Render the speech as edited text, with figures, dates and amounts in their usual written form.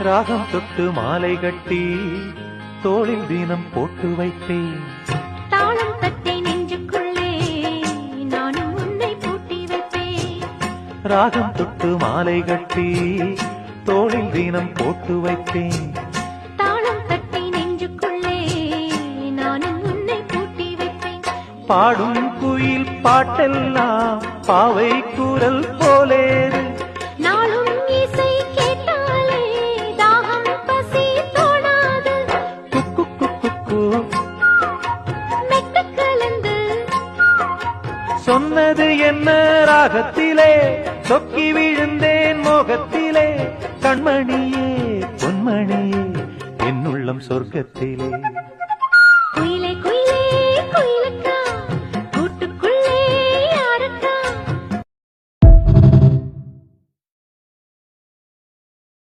ராகம் தொட்டு மாலை கட்டி தோளில் தினம் போட்டு வைத்தேன். தாளம் தட்டி நெஞ்சுக்குள்ளே நானும் உன்னை பூட்டி வைப்பேன். ராகம் தொட்டு மாலை கட்டி தோளில் தினம் போட்டு வைத்தேன். தாளம் தட்டி நெஞ்சுக்குள்ளே நானும் உன்னை பூட்டி வைப்பேன். பாடும் குயில் பாட்டெல்லாம் பாவை குரல் போலேது. நாளும் இசை கேட்டாலே தாகம் பசி தோணாது. குக்கு குக்கு மெட்டு கலந்து சொன்னது என்ன ராகத்திலே, சொக்கி விழுந்தேன் மோகத்திலே. கண்மணியே பொன்மணியே என் உள்ளம் சொர்க்கத்திலே.